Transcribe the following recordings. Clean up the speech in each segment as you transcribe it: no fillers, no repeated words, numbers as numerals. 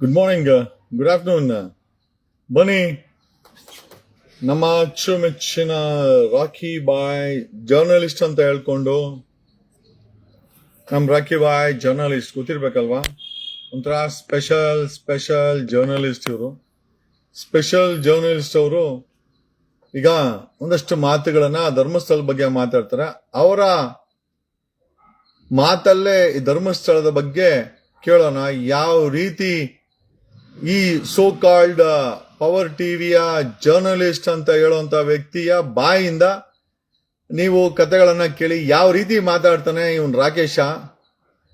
Good morning, good afternoon. ಬನ್ನಿ, ನಮ್ಮ ಅಚ್ಚುಮೆಚ್ಚಿನ ರಾಕಿ ಬಾಯ್ ಜರ್ನಲಿಸ್ಟ್ ಅಂತ ಹೇಳ್ಕೊಂಡು, ನಮ್ ರಾಕಿ ಬಾಯ್ ಜರ್ನಲಿಸ್ಟ್ ಗೊತ್ತಿರ್ಬೇಕಲ್ವಾ? ಒಂಥರ ಸ್ಪೆಷಲ್ ಜರ್ನಲಿಸ್ಟ್ ಇವರು. ಸ್ಪೆಷಲ್ ಜರ್ನಲಿಸ್ಟ್ ಅವರು ಈಗ ಒಂದಷ್ಟು ಮಾತುಗಳನ್ನ ಧರ್ಮಸ್ಥಳ ಬಗ್ಗೆ ಮಾತಾಡ್ತಾರೆ. ಅವರ ಮಾತಲ್ಲೇ ಈ ಧರ್ಮಸ್ಥಳದ ಬಗ್ಗೆ ಕೇಳೋಣ. ಯಾವ ರೀತಿ ಈ ಸೋ ಕಾಲ್ಡ್ ಪವರ್ ಟಿವಿಯ ಜರ್ನಲಿಸ್ಟ್ ಅಂತ ಹೇಳುವಂತ ವ್ಯಕ್ತಿಯ ಬಾಯಿಂದ ನೀವು ಕಥೆಗಳನ್ನ ಕೇಳಿ ಯಾವ ರೀತಿ ಮಾತಾಡ್ತಾನೆ ಇವನ್ ರಾಕೇಶ.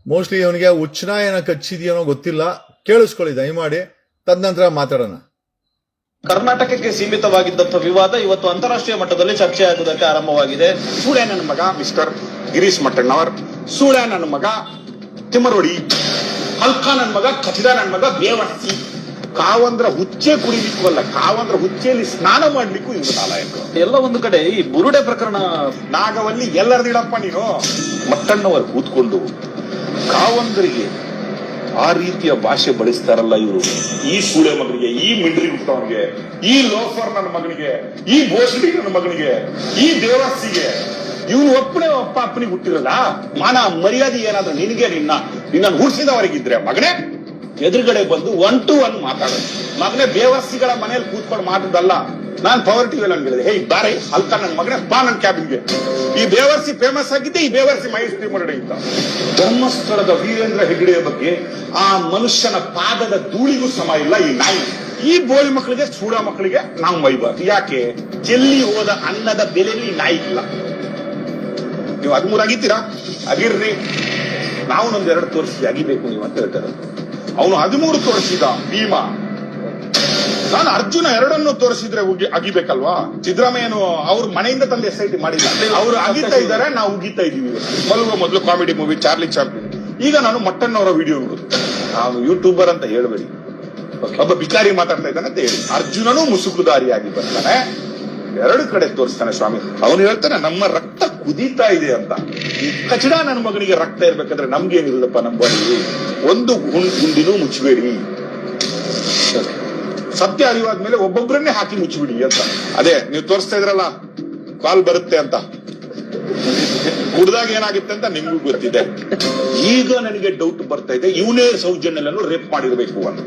ಮೋಸ್ಟ್ಲಿ ಇವನಿಗೆ ಉಚ್ಚನಾಯನ ಕಚ್ಚಿದೆಯೋ ಗೊತ್ತಿಲ್ಲ. ಕೇಳಿಸ್ಕೊಳ್ಳಿ ದಯಮಾಡಿ, ತದನಂತರ ಮಾತಾಡೋಣ. ಕರ್ನಾಟಕಕ್ಕೆ ಸೀಮಿತವಾಗಿದ್ದಂಥ ವಿವಾದ ಇವತ್ತು ಅಂತಾರಾಷ್ಟ್ರೀಯ ಮಟ್ಟದಲ್ಲಿ ಚರ್ಚೆ ಆಗುವುದಕ್ಕೆ ಆರಂಭವಾಗಿದೆ. ಸೂಳೆ ನನ್ನ ಮಗ ಮಿಸ್ಟರ್ ಗಿರೀಶ್ ಮಟ್ಟಣ್ಣವರ್, ಸೂಳೆ ನನ್ನ ಮಗ ತಿಮ್ಮರೋಡಿ, ಹಲ್ಕಾ ನನ್ನ ಮಗ, ಕಚಿದ ನನ್ನ ಮಗ ಬೇವರ್ಸಿ. ಕಾವಂದ್ರ ಹುಚ್ಚೆ ಕುಡಿಲಿಕ್ಕೂ ಅಲ್ಲ, ಕಾವಂದ್ರ ಹುಚ್ಚೆಯಲ್ಲಿ ಸ್ನಾನ ಮಾಡ್ಲಿಕ್ಕೂ ಇವರು ನಾಲಾಯಕರು. ಎಲ್ಲ ಒಂದು ಕಡೆ ಈ ಬುರುಡೆ ಪ್ರಕರಣ ನಾಗವಲ್ಲಿ ಎಲ್ಲರದಿಡಪ್ಪ ನೀನು. ಮಟ್ಟಣ್ಣವರು ಕೂತ್ಕೊಂಡು ಕಾವಂದರಿಗೆ ಆ ರೀತಿಯ ಭಾಷೆ ಬಳಸ್ತಾರಲ್ಲ ಇವರು. ಈ ಸೂಳೆ ಮಗನಿಗೆ, ಈ ಮಿಂಡ್ರಿ ಹುಟ್ಟವನಿಗೆ, ಈ ಲೋಫರ್ ನನ್ನ ಮಗನಿಗೆ, ಈ ಬೋಸಡಿ ನನ್ನ ಮಗನಿಗೆ, ಈ ದೇವಸ್ಸಿಗೆ ಇವನು ಒಪ್ಪನೇ ಅಪ್ಪನಿಗೆ ಹುಟ್ಟಿರಲ್ಲ. ಮಾನ ಮರ್ಯಾದೆ ಏನಾದ್ರೂ ನಿನಗೆ ನಿನ್ನ ಹುಡ್ಸಿದವರಿಗಿದ್ರೆ ಮಗನೇ ಎದುರುಗಡೆ ಬಂದು 1 to 1 ಮಾತಾಡೋದು. ಮಗನೇ ಬೇವರ್ಸಿಗಳ ಮನೇಲಿ ಕೂತ್ಕೊಂಡು ಮಾತಾಡಲ್ಲ. ನಾನ್ ಪವರ್ ಟಿವಿ ಹೇಳಿದೆ, ಹೇ ಬಾರೆ ಅಲ್ಕಾ ನನ್ನ ಮಗನೇ ಬಾ ನನ್ನ ಕ್ಯಾಬಿನ್ಗೆ. ಈ ಬೇವರ್ಸಿ ಫೇಮಸ್ ಆಗಿದ್ದೆ, ಈ ಬೇವರ್ಸಿ ಮಹೇಶ್ ತಿಮ್ಮರಡಿ ಅಂತ. ಧರ್ಮಸ್ಥಳದ ವೀರೇಂದ್ರ ಹೆಗ್ಡೆಯ ಬಗ್ಗೆ ಆ ಮನುಷ್ಯನ ಪಾದದ ಧೂಳಿಗೂ ಸಮ ಇಲ್ಲ ಈ ನಾಯಿ. ಈ ಬೋಳಿ ಮಕ್ಕಳಿಗೆ, ಸೂಡ ಮಕ್ಕಳಿಗೆ ನಾವು ಮೈಬಾರ್ದು. ಯಾಕೆ? ಚೆಲ್ಲಿ ಹೋದ ಅನ್ನದ ಬೆಲೆಯಲ್ಲಿ ಈ ನಾಯಿ ಇಲ್ಲ. ನೀವು 13 ಆಗಿದ್ದೀರಾ, ಆಗಿರ್ರಿ. ನಾವು ನಮ್ದು 2 ತೋರಿಸಿ ಅಗಿಬೇಕು ನೀವು ಅಂತ ಹೇಳ್ತಾರೆ. ಅವನು 13 ತೋರಿಸಿದ ಭೀಮ. ನಾನು ಅರ್ಜುನ 2 ತೋರಿಸಿದ್ರೆ ಅಗಿಬೇಕಲ್ವಾ? ಸಿದ್ದರಾಮಯ್ಯನು ಅವ್ರ ಮನೆಯಿಂದ ತಂದು SIT ಮಾಡಿಲ್ಲ. ಅವರು ಅಗಿತಾ ಇದ್ದಾರೆ, ನಾವು ಉಗಿತಾ ಇದೀವಿ. ಮಲಗುವ ಮೊದಲು ಕಾಮಿಡಿ ಮೂವಿ ಚಾರ್ಲಿ ಚಾಪ್ಲಿನ್. ಈಗ ನಾನು ಮಟ್ಟಣ್ಣವರ ವಿಡಿಯೋ ನೋಡುದು. ನಾನು ಯೂಟ್ಯೂಬರ್ ಅಂತ ಹೇಳಬೇಡಿ, ಒಬ್ಬ ಬಿಕಾರಿ ಮಾತಾಡ್ತಾ ಇದ್ದಾನೆ ಅಂತ ಹೇಳಿ. ಅರ್ಜುನನು ಮುಸುಕುದಾರಿಯಾಗಿ ಬರ್ತಾನೆ, 2 ಕಡೆ ತೋರಿಸ್ತಾನೆ ಸ್ವಾಮಿ. ಅವನು ಹೇಳ್ತಾನೆ ನಮ್ಮ ರಕ್ತ ಕುದೀತಾ ಇದೆ ಅಂತ. ಈ ಕಚಡ ನನ್ನ ಮಗನಿಗೆ ರಕ್ತ ಇರ್ಬೇಕಾದ್ರೆ ನಮ್ಗೇನಿಲ್ಲಪ್ಪ ನಮ್ಮ ಬಳಿ. ಒಂದು ಗುಂಡಿನೂ ಮುಚ್ಚಬೇಡಿ. ಸತ್ಯ ಅರಿವಾದ್ಮೇಲೆ ಒಬ್ಬೊಬ್ಬರನ್ನೇ ಹಾಕಿ ಮುಚ್ಚಿಬಿಡಿ ಅಂತ. ಅದೇ ನೀವು ತೋರಿಸ್ತಾ ಇದ್ರಲ್ಲ, ಕಾಲ್ ಬರುತ್ತೆ ಅಂತ. ಕುಡ್ದಾಗ ಏನಾಗುತ್ತೆ ಅಂತ ನಿಮ್ಗೂ ಗೊತ್ತಿದೆ. ಈಗ ನನಗೆ ಡೌಟ್ ಬರ್ತಾ ಇದೆ, ಇವನೇ ಸೌಜನ್ಯನನ್ನು ರೇಪ್ ಮಾಡಿರಬೇಕು ಅಂತ.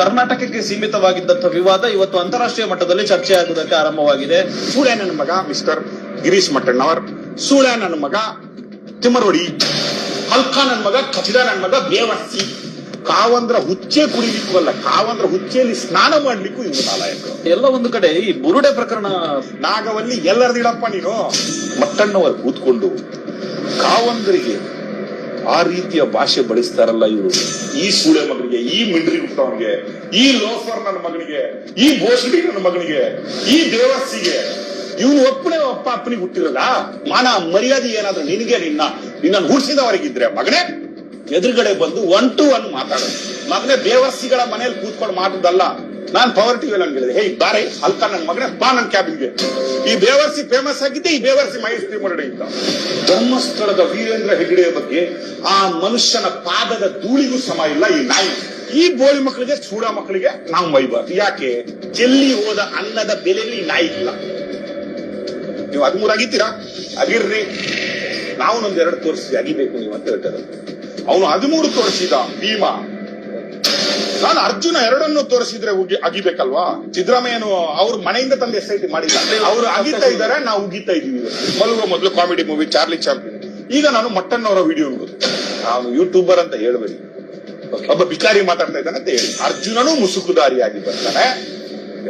ಕರ್ನಾಟಕಕ್ಕೆ ಸೀಮಿತವಾಗಿದ್ದಂಥ ವಿವಾದ ಇವತ್ತು ಅಂತಾರಾಷ್ಟ್ರೀಯ ಮಟ್ಟದಲ್ಲಿ ಚರ್ಚೆ ಆಗುವುದಕ್ಕೆ ಆರಂಭವಾಗಿದೆ. ಸೂಳೆ ನನ್ನ ಮಗ ಮಿಸ್ಟರ್ ಗಿರೀಶ್ ಮಟ್ಟಣ್ಣವರ್, ಸೂಳೆ ನನ್ನ ಮಗ ತಿಮ್ಮರೋಡಿ, ಹಲ್ಕಾ ನನ್ನ ಮಗ, ಕಚಿದ ನನ್ನ ಮಗ ಬೇವರ್ಸಿ. ಕಾವಂದ್ರ ಹುಚ್ಚೆ ಕುಡಿಲಿಕ್ಕೂ ಅಲ್ಲ, ಕಾವಂದ್ರ ಹುಚ್ಚೆಯಲ್ಲಿ ಸ್ನಾನ ಮಾಡ್ಲಿಕ್ಕೂ ಇವರು ನಾಲಾಯಕರು. ಎಲ್ಲ ಒಂದು ಕಡೆ ಈ ಬುರುಡೆ ಪ್ರಕರಣ ನಾಗವಲ್ಲಿ ಎಲ್ಲರದಿಡಪ್ಪ ನೀನು. ಮಟ್ಟಣ್ಣವರು ಕೂತ್ಕೊಂಡು ಕಾವಂದರಿಗೆ ಆ ರೀತಿಯ ಭಾಷೆ ಬಳಸ್ತಾರಲ್ಲ ಇವರು. ಈ ಸೂಳೆ ಮಗನಿಗೆ, ಈ ಮಿಂಡ್ರಿ ಹುಟ್ಟವನಿಗೆ, ಈ ಲೋಫರ್ ನನ್ನ ಮಗನಿಗೆ, ಈ ಬೋಸಡಿ ನನ್ನ ಮಗನಿಗೆ, ಈ ದೇವಸ್ಸಿಗೆ ಇವನು ಒಪ್ಪನೇ ಅಪ್ಪನಿಗೆ ಹುಟ್ಟಿರಲ್ಲ. ಮಾನ ಮರ್ಯಾದೆ ಏನಾದ್ರೂ ನಿನಗೆ ನಿನ್ನ ಹುಡ್ಸಿದವರಿಗಿದ್ರೆ ಮಗನೇ ಎದುರುಗಡೆ ಬಂದು 1 to 1 ಮಾತಾಡೋದು. ಮಗನೇ ಬೇವರ್ಸಿಗಳ ಮನೇಲಿ ಕೂತ್ಕೊಂಡು ಮಾತಾಡಲ್ಲ. ನಾನ್ ಪವರ್ ಟಿವಿ ಹೇಳಿದೆ, ಹೇ ಬಾರೆ ಅಲ್ಕಾ ನನ್ನ ಮಗನೇ ಬಾ ನನ್ನ ಕ್ಯಾಬಿನ್ಗೆ. ಈ ಬೇವರ್ಸಿ ಫೇಮಸ್ ಆಗಿದ್ದೆ, ಈ ಬೇವರ್ಸಿ ಮಹೇಶ್ ತಿಮ್ಮರಡಿ ಅಂತ. ಧರ್ಮಸ್ಥಳದ ವೀರೇಂದ್ರ ಹೆಗ್ಡೆಯ ಬಗ್ಗೆ ಆ ಮನುಷ್ಯನ ಪಾದದ ಧೂಳಿಗೂ ಸಮ ಇಲ್ಲ ಈ ನಾಯಿ. ಈ ಬೋಳಿ ಮಕ್ಕಳಿಗೆ, ಸೂಡ ಮಕ್ಕಳಿಗೆ ನಾವು ಮೈಬಾರ್ದು. ಯಾಕೆ? ಚೆಲ್ಲಿ ಹೋದ ಅನ್ನದ ಬೆಲೆಯಲ್ಲಿ ಈ ನಾಯಿ ಇಲ್ಲ. ನೀವು 13 ಆಗಿದ್ದೀರಾ, ಅಗಿರ್ರಿ. ನಾವು ನಮ್ದು 2 ತೋರಿಸಿ ಅಗಿಬೇಕು ನೀವು ಅಂತ ಹೇಳ್ತಾರೆ. ಅವನು 13 ತೋರಿಸಿದ ಭೀಮ. ನಾನು ಅರ್ಜುನ 2 ತೋರಿಸಿದ್ರೆ ಅಗಿಬೇಕಲ್ವಾ? ಸಿದ್ದರಾಮಯ್ಯನು ಅವ್ರ ಮನೆಯಿಂದ ತಂದು SIT ಮಾಡಿಲ್ಲ. ಅವರು ಅಗಿತಾ ಇದ್ದಾರೆ, ನಾವು ಉಗಿತಾ ಇದೀವಿ. ಮಲಗುವ ಮೊದಲು ಕಾಮಿಡಿ ಮೂವಿ ಚಾರ್ಲಿ ಚಾಪ್ಲಿನ್. ಈಗ ನಾನು ಮಟ್ಟಣ್ಣವರ ವಿಡಿಯೋ ನೋಡುದು. ನಾನು ಯೂಟ್ಯೂಬರ್ ಅಂತ ಹೇಳಬೇಡಿ, ಒಬ್ಬ ಬಿಕಾರಿ ಮಾತಾಡ್ತಾ ಇದ್ದಾನೆ ಅಂತ ಹೇಳಿ. ಅರ್ಜುನನು ಮುಸುಕುದಾರಿಯಾಗಿ ಬರ್ತಾನೆ,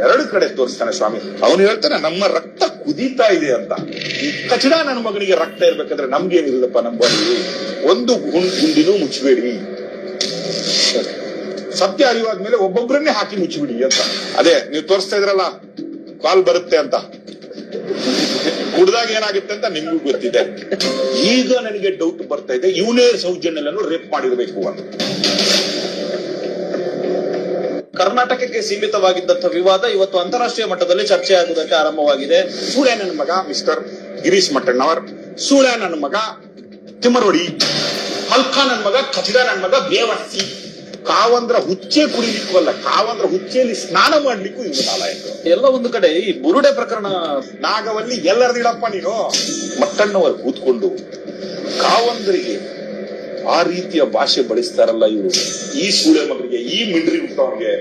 2 ಕಡೆ ತೋರಿಸ್ತಾನೆ ಸ್ವಾಮಿ. ಅವನು ಹೇಳ್ತಾನೆ ನಮ್ಮ ರಕ್ತ ಕುದೀತಾ ಇದೆ ಅಂತ. ಈ ಕಚಡ ನನ್ನ ಮಗನಿಗೆ ರಕ್ತ ಇರ್ಬೇಕಾದ್ರೆ ನಮ್ಗೇನಿಲ್ಲಪ್ಪ ನಮ್ಮ ಬಳಿ. ಒಂದು ಗುಂಡಿನೂ ಮುಚ್ಚಬೇಡಿ. ಸತ್ಯ ಅರಿವಾದ್ಮೇಲೆ ಒಬ್ಬೊಬ್ಬರನ್ನೇ ಹಾಕಿ ಮುಚ್ಚಿಬಿಡಿ ಅಂತ. ಅದೇ ನೀವು ತೋರಿಸ್ತಾ ಇದ್ರಲ್ಲ, ಕಾಲ್ ಬರುತ್ತೆ ಅಂತ. ಕುಡ್ದಾಗ ಏನಾಗುತ್ತೆ ಅಂತ ನಿಮ್ಗೂ ಗೊತ್ತಿದೆ. ಈಗ ನನಗೆ ಡೌಟ್ ಬರ್ತಾ ಇದೆ, ಇವನೇ ಸೌಜನ್ಯನನ್ನು ರೇಪ್ ಮಾಡಿರಬೇಕು ಅಂತ. ಕರ್ನಾಟಕಕ್ಕೆ ಸೀಮಿತವಾಗಿದ್ದಂಥ ವಿವಾದ ಇವತ್ತು ಅಂತಾರಾಷ್ಟ್ರೀಯ ಮಟ್ಟದಲ್ಲಿ ಚರ್ಚೆ ಆಗುವುದಕ್ಕೆ ಆರಂಭವಾಗಿದೆ. ಸೂಳೆ ನನ್ನ ಮಗ ಮಿಸ್ಟರ್ ಗಿರೀಶ್ ಮಟ್ಟಣ್ಣವರ್, ಸೂಳೆ ನನ್ನ ಮಗ ತಿಮ್ಮರೋಡಿ, ಹಲ್ಕ ನನ್ ಮಗ, ಕಚಡ ನನ್ ಮಗ, ಬೇವರ್ಸಿ. ಕಾವಂದ್ರ ಹುಚ್ಚೆ ಕುಡಿಲಿಕ್ಕೂ ಅಲ್ಲ, ಕಾವಂದ್ರ ಹುಚ್ಚೆಯಲ್ಲಿ ಸ್ನಾನ ಮಾಡ್ಲಿಕ್ಕೂ ಇವ್ರು ನಾಲಾಯಕ. ಎಲ್ಲ ಒಂದು ಕಡೆ ಈ ಬುರುಡೆ ಪ್ರಕರಣ ನಾಗವಲ್ಲಿ ಎಲ್ಲರದಿಡಪ್ಪ ನೀನು. ಮಟ್ಟಣ್ಣವರು ಕೂತ್ಕೊಂಡು ಕಾವಂದರಿಗೆ ಆ ರೀತಿಯ ಭಾಷೆ ಬಳಸ್ತಾರಲ್ಲ ಇವರು, ಈ ಸೂಳೆ ಮಗನಿಗೆ, ಈ ಮಿಂಡ್ರಿ ಹುಟ್ಟವನಿಗೆ,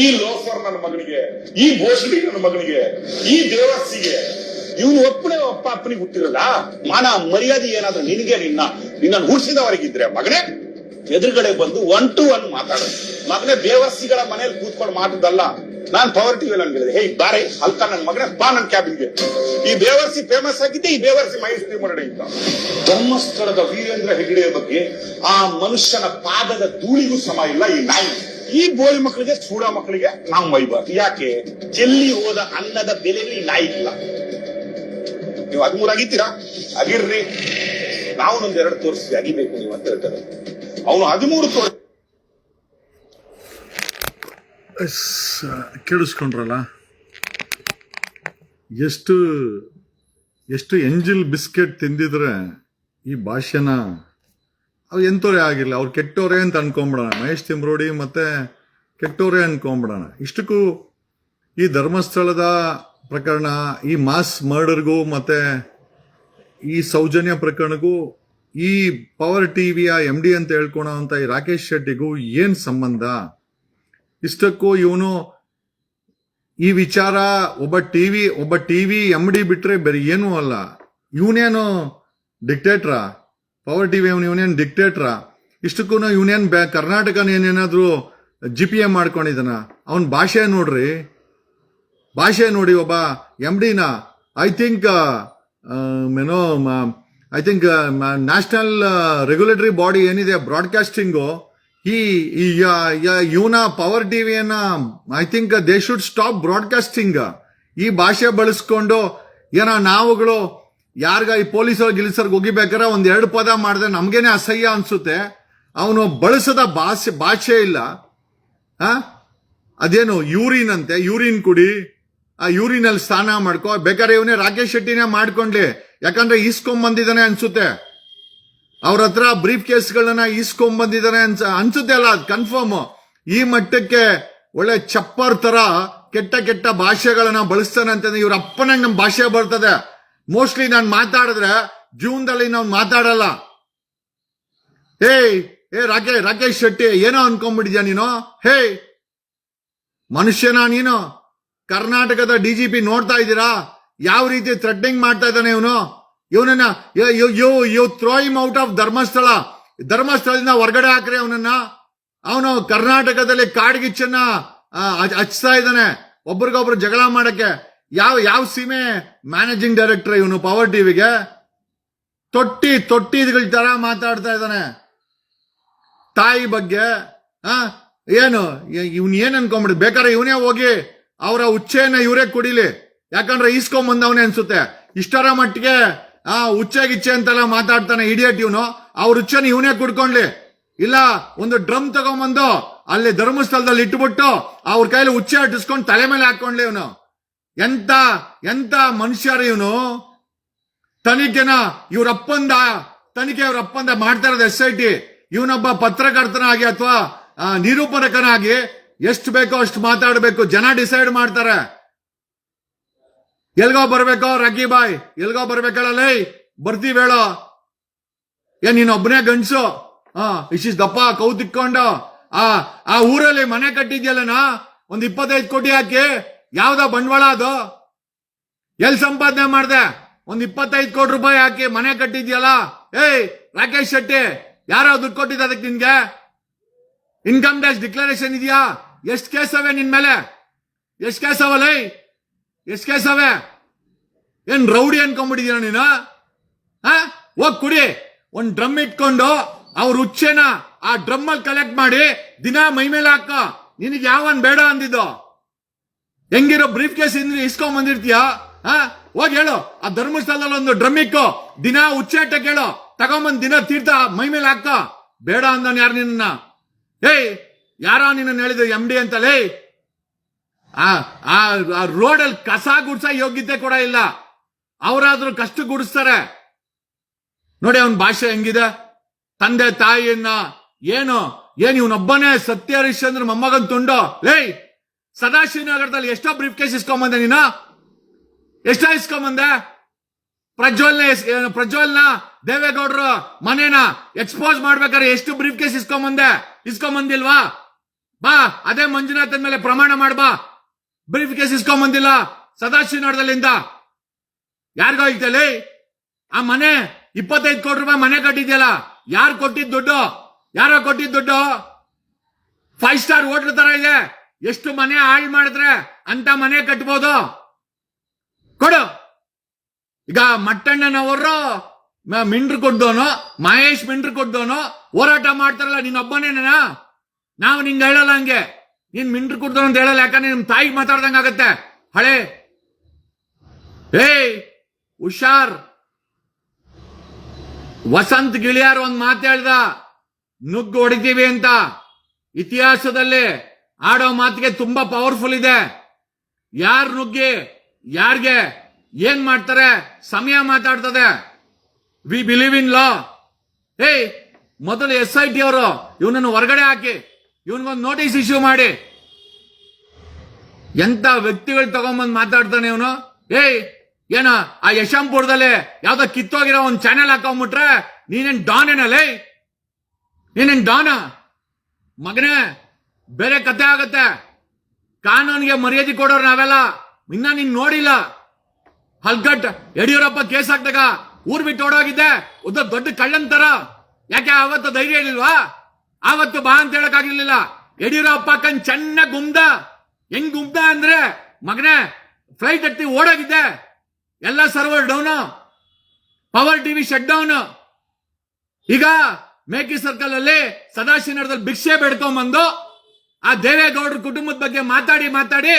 ಈ ಲೋಫರ್ ನನ್ನ ಮಗನಿಗೆ, ಈ ಬೋಸಡಿ ನನ್ನ ಮಗನಿಗೆ, ಈ ದೇವಸ್ಸಿಗೆ, ಇವನು ಒಪ್ಪನೇ ಅಪ್ಪ ಅಪ್ಪನಿಗೆ ಹುಟ್ಟಿರಲ್ಲ. ಮಾನ ಮರ್ಯಾದೆ ಏನಾದ್ರೂ ನಿನಗೆ ನಿನ್ನ ಹುಡ್ಸಿದವರಿಗಿದ್ರೆ ಮಗನೇ ಎದುರುಗಡೆ ಬಂದು 1 to 1 ಮಾತಾಡೋದು. ಮಗನೇ ಬೇವರ್ಸಿಗಳ ಮನೇಲಿ ಕೂತ್ಕೊಂಡು ಮಾತಾಡಲ್ಲ. ನಾನ್ ಪವರ್ ಟಿವಿ ಅಲ್ಲಿ ಹೇಳಿದೆ, ಹೇ ಬಾರೆ ಅಲ್ಕ ನನ್ ಮಗನೇ ಬಾ ನನ್ ಕ್ಯಾಬಿನ್ಗೆ. ಈ ಬೇವರ್ಸಿ ಫೇಮಸ್ ಆಗಿದ್ದೆ ಈ ಬೇವರ್ಸಿ ಮೈಸೂರು ಮಾಡಡೆ ಅಂತ. ಧರ್ಮಸ್ಥಳದ ವೀರೇಂದ್ರ ಹೆಗ್ಗಡೆಯ ಬಗ್ಗೆ ಆ ಮನುಷ್ಯನ ಪಾದದ ಧೂಳಿಗೂ ಸಮ ಇಲ್ಲ ಈ ನಾಯಿ. ಈ ಬೋಳಿ ಮಕ್ಕಳಿಗೆ, ಸೂಡ ಮಕ್ಕಳಿಗೆ ನಾವು ಮೈಬಾರ್ದು. ಯಾಕೆ? ಚೆಲ್ಲಿ ಹೋದ ಅನ್ನದ ಬೆಲೆಯಲ್ಲಿ ಈ ನಾಯಿ ಇಲ್ಲ. ನೀವು 13 ಆಗಿದ್ದೀರಾ, ಆಗಿರ್ರಿ. ನಾವು ಒಂದ್ 2 ತೋರಿಸಿ ಅಗಿಬೇಕು ನೀವು ಅಂತ ಹೇಳ್ತಾರೆ. ಅವನು 13 ತೋರಿಸಿ ಕೇಳಿಸ್ಕೊಂಡ್ರಲ್ಲ, ಎಷ್ಟು ಎಂಜಿಲ್ ಬಿಸ್ಕೆಟ್ ತಿಂದಿದ್ರೆ ಈ ಭಾಷೆನ ಅವು ಎಂತೋರೇ ಆಗಿಲ್ಲ, ಅವ್ರು ಕೆಟ್ಟೋರೇ ಅಂತ ಅನ್ಕೊಂಬಿಡೋಣ. ಮಹೇಶ್ ತಿಮ್ರೋಡಿ ಮತ್ತೆ ಕೆಟ್ಟೋರೇ ಅನ್ಕೊಂಬಿಡೋಣ. ಇಷ್ಟಕ್ಕೂ ಈ ಧರ್ಮಸ್ಥಳದ ಪ್ರಕರಣ, ಈ ಮಾಸ್ ಮರ್ಡರ್ಗೂ ಮತ್ತೆ ಈ ಸೌಜನ್ಯ ಪ್ರಕರಣಕ್ಕೂ ಈ ಪವರ್ ಟಿವಿಯ MD ಅಂತ ಹೇಳ್ಕೊಳೋ ಅಂತ ಈ ರಾಕೇಶ್ ಶೆಟ್ಟಿಗೂ ಏನ್ ಸಂಬಂಧ? ಇಷ್ಟಕ್ಕೂ ಇವನು ಈ ವಿಚಾರ ಒಬ್ಬ ಟಿವಿ MD ಬಿಟ್ರೆ ಬೇರೆ ಏನೂ ಅಲ್ಲ. ಇವನೇನು ಡಿಕ್ಟೇಟ್ರಾ? ಪವರ್ ಟಿವಿ ಇವನೇನು ಡಿಕ್ಟೇಟ್ರಾ? ಇಷ್ಟಕ್ಕೂ ಇವನೇನ್ ಕರ್ನಾಟಕನ ಏನೇನಾದ್ರೂ GPA ಮಾಡ್ಕೊಂಡಿದ್ದಾನ? ಅವನ್ ಭಾಷೆ ನೋಡ್ರಿ, ಭಾಷೆ ನೋಡಿ. ಒಬ್ಬ MDನ I think national regulatory body ಏನಿದೆ ಬ್ರಾಡ್ಕಾಸ್ಟಿಂಗು, ಇವನ ಪವರ್ ಟಿವಿಯನ್ನ I think they should stop broadcasting. ಈ ಭಾಷೆ ಬಳಸ್ಕೊಂಡು ನಾವುಗಳು ಈ ಪೊಲೀಸರು ಗಿಲಿಸರ್ಗೆ ಹೋಗಿಬೇಕಾರೆ 1-2 ಪದ ಮಾಡಿದ್ರೆ ನಮ್ಗೇನೆ ಅಸಹ್ಯ ಅನ್ಸುತ್ತೆ. ಅವನು ಬಳಸದ ಭಾಷೆ ಇಲ್ಲ. ಅದೇನು ಯೂರಿನ್ ಅಂತೆ, ಯೂರಿನ್ ಕುಡಿ, ಆ ಯೂರಿನಲ್ಲಿ ಸ್ನಾನ ಮಾಡ್ಕೋ. ಬೇಕಾದ್ರೆ ಇವನೇ ರಾಕೇಶ್ ಶೆಟ್ಟಿನೇ ಮಾಡ್ಕೊಂಡ್ಲಿ, ಯಾಕಂದ್ರೆ ಈಸ್ಕೊಂಬಂದಿದ್ದಾನೆ ಅನ್ಸುತ್ತೆ. ಅವ್ರ ಹತ್ರ ಬ್ರೀಫ್ ಕೇಸ್ಗಳನ್ನ ಈಸ್ಕೊಂಬಂದಿದ್ದಾನೆ ಅನ್ಸುತ್ತೆ ಅಲ್ಲ, ಅದು ಕನ್ಫರ್ಮ್. ಈ ಮಟ್ಟಕ್ಕೆ ಒಳ್ಳೆ ಚಪ್ಪರ್ ತರ ಕೆಟ್ಟ ಭಾಷೆಗಳನ್ನ ಬಳಸ್ತಾನೆ ಅಂತಂದ್ರೆ ಇವ್ರ ಅಪ್ಪನಾಗ ನಮ್ ಭಾಷೆ ಬರ್ತದೆ. ಮೋಸ್ಟ್ಲಿ ನಾನು ಮಾತಾಡಿದ್ರೆ ಜೀವನದಲ್ಲಿ ನಾವು ಮಾತಾಡಲ್ಲ. ರಾಕೇಶ್ ಶೆಟ್ಟಿ ಏನೋ ಅನ್ಕೊಂಡ್ಬಿಟ್ಟಿದ್ಯಾ ನೀನು? ಮನುಷ್ಯನ ನೀನು? ಕರ್ನಾಟಕದ DGP ನೋಡ್ತಾ ಇದ್ದೀರಾ ಯಾವ ರೀತಿ ಥ್ರೆಟ್ನಿಂಗ್ ಮಾಡ್ತಾ ಇದ್ದಾನೆ ಇವನನ್ನ you throw him out of ಧರ್ಮಸ್ಥಳದಿಂದ ಹೊರಗಡೆ ಹಾಕ್ರಿ ಅವನನ್ನ. ಅವನು ಕರ್ನಾಟಕದಲ್ಲಿ ಕಾಡ್ಗಿಚ್ಚನ್ನ ಹಚ್ತಾ ಇದ್ದಾನೆ ಒಬ್ರಿಗೊಬ್ರು ಜಗಳ ಮಾಡಕ್ಕೆ. ಯಾವ ಸೀಮೆ ಮ್ಯಾನೇಜಿಂಗ್ ಡೈರೆಕ್ಟರ್ ಇವನು ಪವರ್ ಟಿವಿಗೆ? ತೊಟ್ಟಿಗಳ ತರ ಮಾತಾಡ್ತಾ ಇದ್ದಾನೆ ತಾಯಿ ಬಗ್ಗೆ. ಏನು ಇವನ್ ಏನ್ ಅನ್ಕೊಂಡ್ಬಿಡ್? ಬೇಕಾದ್ರೆ ಇವನೇ ಹೋಗಿ ಅವರ ಉಚ್ಚೆಯನ್ನ ಇವರೇ ಕುಡಿಲಿ, ಯಾಕಂದ್ರೆ ಈಸ್ಕೊಂಬಂದವನೇ ಅನ್ಸುತ್ತೆ. ಇಷ್ಟರ ಮಟ್ಟಿಗೆ ಉಚ್ಚೆಗಿಚ್ಚೆ ಅಂತೆಲ್ಲ ಮಾತಾಡ್ತಾನೆ ಇಡಿಯಟ್ ಇವನು. ಅವ್ರ ಉಚ್ಚೆನ ಇವನೇ ಕುಡ್ಕೊಂಡ್ಲಿ, ಇಲ್ಲ ಒಂದು ಡ್ರಮ್ ತಗೊಂಬಂದು ಅಲ್ಲಿ ಧರ್ಮಸ್ಥಳದಲ್ಲಿ ಇಟ್ಬಿಟ್ಟು ಅವ್ರ ಕೈಲಿ ಉಚ್ಚೆ ಅಟ್ಟಿಸ್ಕೊಂಡು ತಲೆ ಮೇಲೆ ಹಾಕೊಂಡ್ಲಿ ಇವನು. ಎಂತ ಮನುಷ್ಯರ ಇವನು? ತನಿಖೆನ ಇವ್ರಪ್ಪಂದ ಮಾಡ್ತಾ ಇರೋದು SIT. ಇವನೊಬ್ಬ ಪತ್ರಕರ್ತನಾಗಿ ಅಥವಾ ನಿರೂಪಣಕನಾಗಿ ಎಷ್ಟು ಬೇಕೋ ಅಷ್ಟು ಮಾತಾಡಬೇಕು, ಜನ ಡಿಸೈಡ್ ಮಾಡ್ತಾರೆ. ಎಲ್ಗೋ ಬರ್ಬೇಕೋ ರಾಕಿ ಬಾಯ್, ಎಲ್ಗೋ ಬರ್ಬೇಕಲ್ಲ, ಬರ್ತೀವಿ ಹೇಳೋ. ನೀನೊಬ್ಬನೇ ಗಂಡ್ಸು, ಇಷ್ಟಿಸ್ ದಪ್ಪ ಕೌತಿಕ್ಕೊಂಡು ಆ ಊರಲ್ಲಿ ಮನೆ ಕಟ್ಟಿದ್ಯಲ್ಲನಾ, 25 ಕೋಟಿ ಹಾಕಿ. ಯಾವ್ದ ಬಂಡವಾಳ ಅದು? ಎಲ್ ಸಂಪಾದನೆ ಮಾಡ್ದೆ? 25 ಕೋಟಿ ರೂಪಾಯಿ ಹಾಕಿ ಮನೆ ಕಟ್ಟಿದ್ಯಲ್ಲ. ರಾಕೇಶ್ ಶೆಟ್ಟಿ, ಯಾರೋ ದುಡ್ಡು ಕೊಟ್ಟಿದ್ದ ಅದಕ್ಕೆ ನಿನ್ಗೆ? ಇನ್ಕಮ್ ಟ್ಯಾಕ್ಸ್ ಡಿಕ್ಲರೇಷನ್ ಇದೆಯಾ? ಎಷ್ಟು ಕೇಸವೆ ನಿನ್ ಮೇಲೆ? ಎಷ್ಟು ಕೇಸವಲ್ಲ? ಎಷ್ಟು ಕೇಸವೆ? ಏನ್ ರೌಡಿ ಅನ್ಕೊಂಡ್ಬಿಟ್ಟಿದೀನ ನೀನು? ಹೋಗ್ ಕುಡಿ. ಒಂದ್ ಡ್ರಮ್ ಇಟ್ಕೊಂಡು ಅವ್ರ ಉಚ್ಚೆನ ಆ ಡ್ರಮ್ ಅಲ್ಲಿ ಕಲೆಕ್ಟ್ ಮಾಡಿ ದಿನ ಮೈ ಮೇಲೆ ಹಾಕ. ನಿನಗೆ ಯಾವನ್ ಬೇಡ ಅಂದಿದ್ದು? ಹೆಂಗಿರೋ ಬ್ರೀಫ್ ಕೇಸ್ ಇಸ್ಕೊಂಡ್ ಬಂದಿರ್ತೀಯ? ಹೋಗಿ ಹೇಳು, ಆ ಧರ್ಮಸ್ಥಳದಲ್ಲಿ ಒಂದು ಡ್ರಮ್ ಇಕ್ಕೋ, ದಿನ ಉಚ್ಚೆಟ್ಟ ಕೇಳು, ತಗೊಂಬಂದ್ ದಿನ ತೀರ್ಥ ಮೈ ಮೇಲೆ ಹಾಕ. ಬೇಡ ಅಂದನ್ ಯಾರು ನಿನ್ನ? ಯಾರೋ ನಿನ್ನ ಹೇಳಿದ MD ಅಂತಲೇ? ಆ ರೋಡಲ್ಲಿ ಕಸ ಗುಡ್ಸ ಯೋಗ್ಯತೆ ಕೂಡ ಇಲ್ಲ. ಅವರಾದ್ರೂ ಕಷ್ಟ ಗುಡಿಸ್ತಾರೆ ನೋಡಿ. ಅವನ ಭಾಷೆ ಹೆಂಗಿದೆ? ತಂದೆ ತಾಯಿಯನ್ನ ಏನು ಇವನೊಬ್ಬನೇ ಸತ್ಯ ಹರಿಶ್ಚಂದ್ರ ಮೊಮ್ಮಗನ್ ತುಂಡು. ಲೇ, ಸದಾಶಿವನಗರದಲ್ಲಿ ಎಷ್ಟೋ ಬ್ರೀಫ್ ಕೇಸ್ ಇಸ್ಕೊಂಬಂದೆ ನೀನು? ಎಷ್ಟೋ ಇಸ್ಕೊಂಬಂದೆ? ಪ್ರಜ್ವಲ್ನ ದೇವೇಗೌಡರು ಮನೇನ ಎಕ್ಸ್ಪೋಸ್ ಮಾಡ್ಬೇಕಾದ್ರೆ ಎಷ್ಟು ಬ್ರೀಫ್ ಕೇಸ್ ಇಸ್ಕೊಂಬಂದಿಲ್ವಾ? ಬಾ, ಅದೇ ಮಂಜುನಾಥನ್ ಮೇಲೆ ಪ್ರಮಾಣ ಮಾಡ್ಬಾ. Brief case ಇಸ್ಕೊಂಬಂದಿಲ್ಲ ಸದಾಶಿವನಗರದಲ್ಲಿಂದ. ಯಾರಿಗೋ ಐತಲ್ಲಿ ಆ ಮನೆ 25 ಕೋಟಿ ರೂಪಾಯಿ ಮನೆ ಕಟ್ಟಿದ್ಯಲ್ಲ, ಯಾರು ಕೊಟ್ಟಿದ್ ದುಡ್ಡು? ಯಾರೋ ಕೊಟ್ಟಿದ್ ದುಡ್ಡು? 5 ಸ್ಟಾರ್ ಹೋಟ್ಲ್ ತರ ಇದೆ. ಎಷ್ಟು ಮನೆ ಹಾಳು ಮಾಡಿದ್ರೆ ಅಂತ ಮನೆ ಕಟ್ಬೋದು? ಕೊಡು. ಈಗ ಮಟ್ಟಣ್ಣನವರು ಮಿಂಡ್ರು ಕೊಡ್ದೋನು, ಮಹೇಶ್ ಮಿಂಡ್ರು ಕೊಡ್ದೋನು ಹೋರಾಟ ಮಾಡ್ತಾರಲ್ಲ, ನೀನೊಬ್ಬನೇನ? ನಾವು ನಿಂಗೆ ಹೇಳಲ್ಲ ಹಂಗೆ. ನೀನ್ ಮಿಂಡ್ರು ಕೊಡ್ದೋನು ಅಂತ ಹೇಳಲ್ಲ, ಯಾಕಂದ್ರೆ ನಿಮ್ ತಾಯಿಗೆ ಮಾತಾಡ್ದಂಗ ಆಗತ್ತೆ. ಹಳೆ ಹುಷಾರ್. ವಸಂತ್ ಗಿಳಿಯಾರ್ ಒಂದ್ ಮಾತು ಹೇಳ್ದ, ನುಗ್ಗು ಹೊಡಿತೀವಿ ಅಂತ. ಇತಿಹಾಸದಲ್ಲಿ ಆಡೋ ಮಾತಿಗೆ ತುಂಬಾ ಪವರ್ಫುಲ್ ಇದೆ. ಯಾರ್ ನುಗ್ಗಿ ಯಾರ್ಗೆ ಏನ್ ಮಾಡ್ತಾರೆ ಸಮಯ ಮಾತಾಡ್ತದೆ. ವಿ ಬಿಲೀವ್ ಇನ್ ಲಾ. ಮೊದಲು SIT ಅವರು ಇವನನ್ನು ಹೊರಗಡೆ ಹಾಕಿ ಇವನ್ಗೊಂದು ನೋಟಿಸ್ ಇಶ್ಯೂ ಮಾಡಿ. ಎಂತ ವ್ಯಕ್ತಿಗಳು ತಗೊಂಬಂದ್ ಮಾತಾಡ್ತಾನೆ ಇವನು. ಏನ ಆ ಯಶಂಪುರದಲ್ಲಿ ಯಾವ್ದೋ ಕಿತ್ತೋಗಿರೋ ಒಂದ್ ಚಾನೆಲ್ ಹಾಕೊಂಡ್ಬಿಟ್ರೆ ನೀನೇನ್ ಡಾನ್ ಏನಲ್ಲೇ? ನೀನೇನ್ ಡಾನ ಮಗನೇ? ಬೇರೆ ಕತೆ ಆಗತ್ತೆ. ಕಾನೂನಿಗೆ ಮರ್ಯಾದೆ ಕೊಡೋರು ನಾವೆಲ್ಲ. ಇನ್ನ ನೀನ್ ನೋಡಿಲ್ಲ. ಹಲ್ಕಟ್ ಯಡಿಯೂರಪ್ಪ ಕೇಸ್ ಹಾಕ್ದಾಗ ಊರ್ ಬಿಟ್ಟು ಓಡೋಗಿದ್ದೆ ದೊಡ್ಡ ಕಳ್ಳಂತರ. ಯಾಕೆ ಆವತ್ತು ಧೈರ್ಯ ಇರ್ಲಿಲ್ವಾ? ಆವತ್ತು ಬಾ ಅಂತ ಹೇಳಕ್ ಆಗಿರ್ಲಿಲ್ಲ. ಯಡಿಯೂರಪ್ಪ ಕಣ್ ಚೆನ್ನಾಗ್ ಗುಮ್ದ. ಹೆಂಗ್ ಗುಮ್ದ ಅಂದ್ರೆ ಮಗನೇ, ಫ್ಲೈಟ್ ಹತ್ತಿ ಓಡೋಗಿದ್ದೆ. ಎಲ್ಲ server down, power TV shut down. ಈಗ ಮೇಕಿ ಸರ್ಕಲ್ ಅಲ್ಲಿ ಸದಾಶಿವನಗರದಲ್ಲಿ ಭಿಕ್ಷೆ ಬೇಡ್ಕೊಂಡ್ಬಂದು ಆ ದೇವೇಗೌಡರ ಕುಟುಂಬದ ಬಗ್ಗೆ ಮಾತಾಡಿ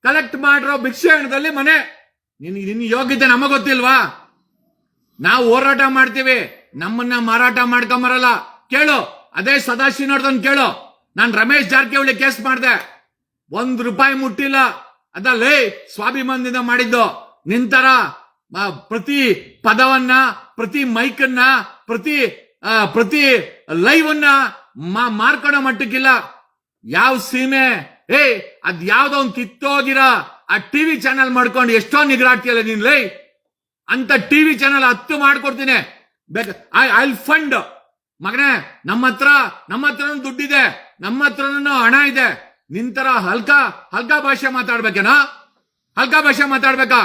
ಕಲೆಕ್ಟ್ ಮಾಡಿರೋ ಭಿಕ್ಷೆ ಹಣದಲ್ಲಿ ಮನೆ. ನಿನ್ನ ಯೋಗ್ಯತೆ ನಮಗ್ ಗೊತ್ತಿಲ್ವಾ? ನಾವು ಹೋರಾಟ ಮಾಡ್ತೀವಿ, ನಮ್ಮನ್ನ ಮಾರಾಟ ಮಾಡ್ಕೊಂಬರಲ್ಲ. ಕೇಳು, ಅದೇ ಸದಾಶಿವನಗರದನ್ ಕೇಳು. ನಾನ್ ರಮೇಶ್ ಜಾರಕಿಹೊಳಿ ಕೇಸ್ ಮಾಡಿದೆ, ₹1 ಮುಟ್ಟಿಲ್ಲ. ಅದಲ್ಲೇ ಸ್ವಾಭಿಮಾನದಿಂದ ಮಾಡಿದ್ದು. ನಿಂತರ ಪ್ರತಿ ಪದವನ್ನ, ಪ್ರತಿ ಮೈಕನ್ನ, ಪ್ರತಿ ಲೈವ್ ಅನ್ನ ಮಾರ್ಕೊಡೋ ಮಟ್ಟಕ್ಕಿಲ್ಲ. ಯಾವ ಸೀಮೆ ಅದ್ ಯಾವ್ದೋ ಒಂದ್ ಕಿತ್ತೋಗಿರ ಆ ಟಿವಿ ಚಾನೆಲ್ ಮಾಡ್ಕೊಂಡು ಎಷ್ಟೋ ನಿಗ್ರಾಡ್ತಿಯಲ್ಲ ನೀನ್. ಲೈ ಅಂತ ಟಿವಿ ಚಾನೆಲ್ 10 ಮಾಡ್ಕೊಡ್ತೀನಿ. ಐ ಫಂಡ್ ಮಗನೇ. ನಮ್ಮ ಹತ್ರ ದುಡ್ಡಿದೆ, ನಮ್ಮ ಹತ್ರನೂ ಹಣ ಇದೆ. ನಿಂತರ ಹಲ್ಕಾ ಭಾಷೆ ಮಾತಾಡ್ಬೇಕೇನಾ? ಹಲ್ಕಾ ಭಾಷೆ ಮಾತಾಡ್ಬೇಕಾ?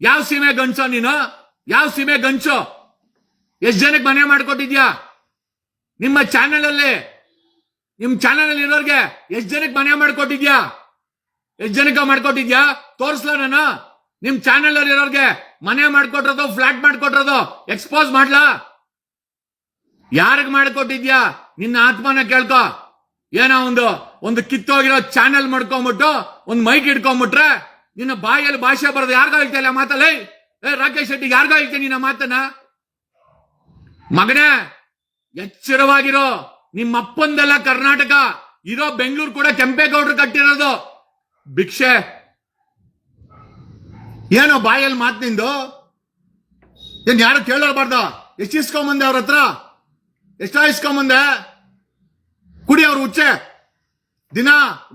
ಯಾವ ಸೀಮೆ ಗಂಚೋ ನೀನು? ಯಾವ ಸೀಮೆ ಗಂಚೋ? ಎಷ್ಟ್ ಜನಕ್ಕೆ ಮನೆ ಮಾಡ್ಕೊಟ್ಟಿದ್ಯಾ ನಿಮ್ಮ ಚಾನೆಲ್ ಅಲ್ಲಿ? ನಿಮ್ ಚಾನೆಲ್ ಅಲ್ಲಿ ಇರೋರ್ಗೆ ಎಷ್ಟ್ ಜನಕ್ಕೆ ಮನೆ ಮಾಡ್ಕೊಟ್ಟಿದ್ಯಾ? ಎಷ್ಟ್ ಜನಕ್ಕೆ ಮಾಡ್ಕೊಟ್ಟಿದ್ಯಾ? ತೋರ್ಸ್ಲ ನಾನು. ನಿಮ್ ಚಾನೆಲ್ ಅಲ್ಲಿ ಇರೋರ್ಗೆ ಮನೆ ಮಾಡ್ಕೊಟ್ರದು, ಫ್ಲಾಟ್ ಮಾಡ್ಕೊಟ್ರದು ಎಕ್ಸ್ಪೋಸ್ ಮಾಡ್ಲಾ? ಯಾರಿಗ್ ಮಾಡ್ಕೊಟ್ಟಿದ್ಯಾ? ನಿನ್ನ ಆತ್ಮನ ಕೇಳ್ಕೊ. ಏನೋ ಒಂದು ಕಿತ್ತೋಗಿರೋ ಚಾನೆಲ್ ಮಾಡ್ಕೊಂಡ್ಬಿಟ್ಟು ಒಂದ್ ಮೈಕ್ ಇಟ್ಕೊಂಡ್ಬಿಟ್ರೆ ನಿನ್ನ ಬಾಯಲ್ಲಿ ಭಾಷೆ ಬರೋದು ಯಾರಿಗ ಹೇಳ್ತಿಲ್ಲ ಮಾತಲ್ಲಿ? ರಾಕೇಶ್ ಶೆಟ್ಟಿ ಯಾರಿಗ ಹೇಳ್ತೀನಿ ನಿನ್ನ ಮಾತನ್ನ? ಮಗನೇ, ಎಚ್ಚರವಾಗಿರೋ. ನಿಮ್ಮಪ್ಪಂದೆಲ್ಲ ಕರ್ನಾಟಕ ಇರೋ, ಬೆಂಗಳೂರು ಕೂಡ ಕೆಂಪೇಗೌಡರು ಕಟ್ಟಿರೋದು. ಭಿಕ್ಷೆ ಏನೋ ಬಾಯಲ್ಲಿ ಮಾತು ನಿಂದು? ಏನ್ ಯಾರು ಕೇಳೋರ್ಬಾರ್ದ? ಎಷ್ಟು ಇಸ್ಕೊಂಬಂದೆ ಅವ್ರ ಹತ್ರ? ಎಷ್ಟ ಇಸ್ಕೊಂಬಂದೆ? ಕುಡಿ ಅವ್ರ ಹುಚ್ಚೆ. ದಿನ